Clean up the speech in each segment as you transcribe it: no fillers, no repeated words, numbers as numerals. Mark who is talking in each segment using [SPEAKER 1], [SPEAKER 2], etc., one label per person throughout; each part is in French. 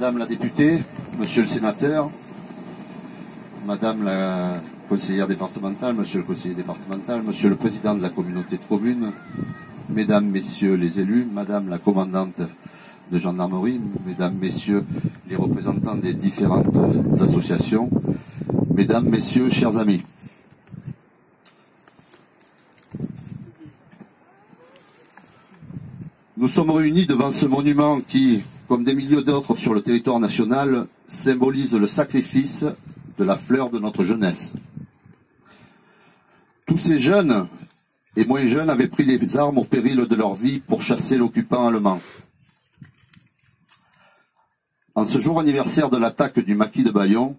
[SPEAKER 1] Madame la députée, Monsieur le sénateur, Madame la conseillère départementale, Monsieur le conseiller départemental, Monsieur le président de la communauté de communes, Mesdames, Messieurs les élus, Madame la commandante de gendarmerie, Mesdames, Messieurs les représentants des différentes associations, Mesdames, Messieurs, chers amis. Nous sommes réunis devant ce monument qui, comme des milliers d'autres sur le territoire national, symbolise le sacrifice de la fleur de notre jeunesse. Tous ces jeunes et moins jeunes avaient pris les armes au péril de leur vie pour chasser l'occupant allemand. En ce jour anniversaire de l'attaque du maquis de Bayon,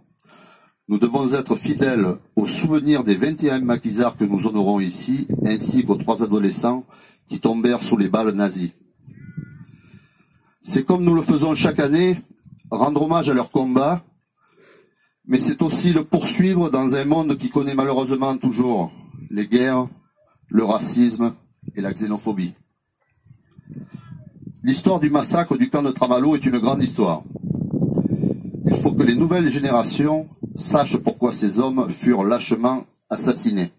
[SPEAKER 1] nous devons être fidèles au souvenir des 21 maquisards que nous honorons ici, ainsi qu'aux 3 adolescents qui tombèrent sous les balles nazies. C'est comme nous le faisons chaque année, rendre hommage à leur combat, mais c'est aussi le poursuivre dans un monde qui connaît malheureusement toujours les guerres, le racisme et la xénophobie. L'histoire du massacre du camp de Tramallo est une grande histoire. Il faut que les nouvelles générations sachent pourquoi ces hommes furent lâchement assassinés.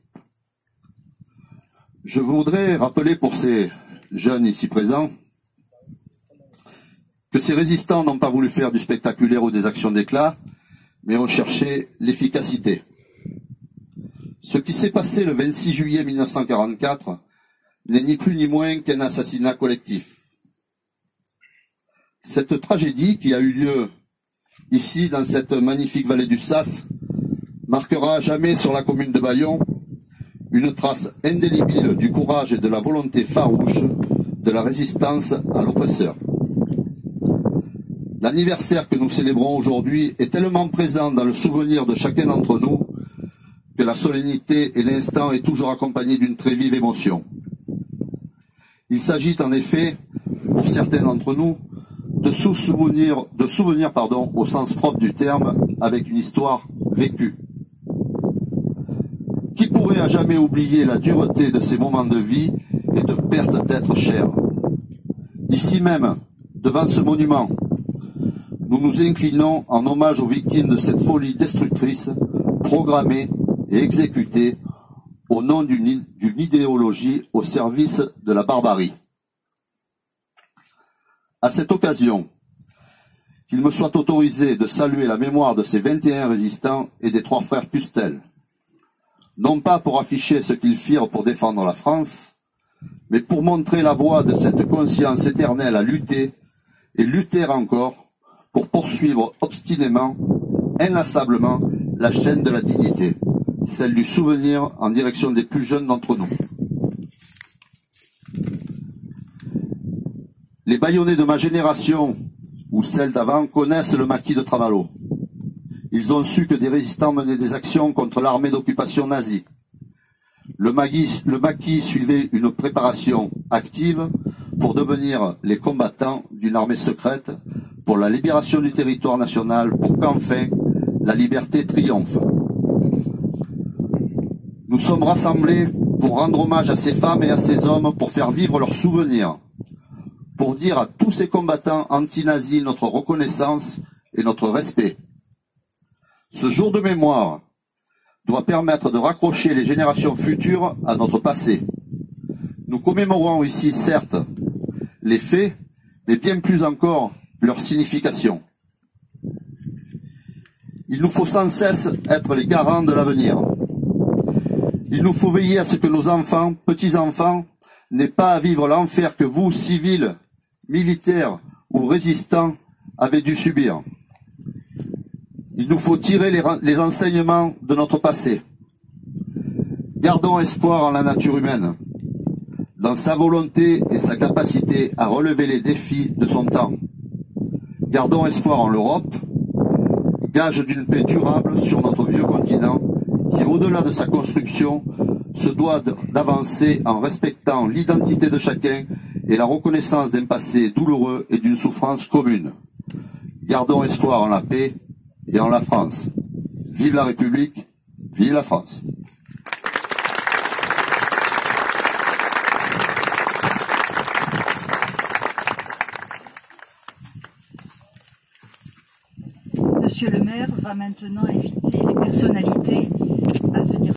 [SPEAKER 1] Je voudrais rappeler pour ces jeunes ici présents que ces résistants n'ont pas voulu faire du spectaculaire ou des actions d'éclat, mais ont cherché l'efficacité. Ce qui s'est passé le 26 juillet 1944 n'est ni plus ni moins qu'un assassinat collectif. Cette tragédie qui a eu lieu ici, dans cette magnifique vallée du Sas, marquera à jamais sur la commune de Bayon une trace indélébile du courage et de la volonté farouche de la résistance à l'oppresseur. L'anniversaire que nous célébrons aujourd'hui est tellement présent dans le souvenir de chacun d'entre nous que la solennité et l'instant est toujours accompagnés d'une très vive émotion. Il s'agit en effet, pour certains d'entre nous, de souvenir au sens propre du terme, avec une histoire vécue. Qui pourrait à jamais oublier la dureté de ces moments de vie et de perte d'êtres chers? Ici même, devant ce monument, nous nous inclinons en hommage aux victimes de cette folie destructrice, programmée et exécutée au nom d'une idéologie au service de la barbarie. À cette occasion, qu'il me soit autorisé de saluer la mémoire de ces 21 résistants et des 3 frères Pustel, non pas pour afficher ce qu'ils firent pour défendre la France, mais pour montrer la voie de cette conscience éternelle à lutter, et lutter encore, pour poursuivre obstinément, inlassablement, la chaîne de la dignité, celle du souvenir en direction des plus jeunes d'entre nous. Les Bayonnais de ma génération, ou celle d'avant, connaissent le maquis de Tramallo. Ils ont su que des résistants menaient des actions contre l'armée d'occupation nazie. Le maquis suivait une préparation active pour devenir les combattants d'une armée secrète pour la libération du territoire national, pour qu'enfin la liberté triomphe. Nous sommes rassemblés pour rendre hommage à ces femmes et à ces hommes, pour faire vivre leurs souvenirs, pour dire à tous ces combattants anti-nazis notre reconnaissance et notre respect. Ce jour de mémoire doit permettre de raccrocher les générations futures à notre passé. Nous commémorons ici, certes, les faits, mais bien plus encore leur signification. Il nous faut sans cesse être les garants de l'avenir. Il nous faut veiller à ce que nos enfants, petits-enfants, n'aient pas à vivre l'enfer que vous, civils, militaires ou résistants, avez dû subir. Il nous faut tirer les enseignements de notre passé. Gardons espoir en la nature humaine, dans sa volonté et sa capacité à relever les défis de son temps. Gardons espoir en l'Europe, gage d'une paix durable sur notre vieux continent, qui, au-delà de sa construction, se doit d'avancer en respectant l'identité de chacun et la reconnaissance d'un passé douloureux et d'une souffrance commune. Gardons espoir en la paix et en la France. Vive la République, vive la France.
[SPEAKER 2] Monsieur le maire va maintenant inviter les personnalités à venir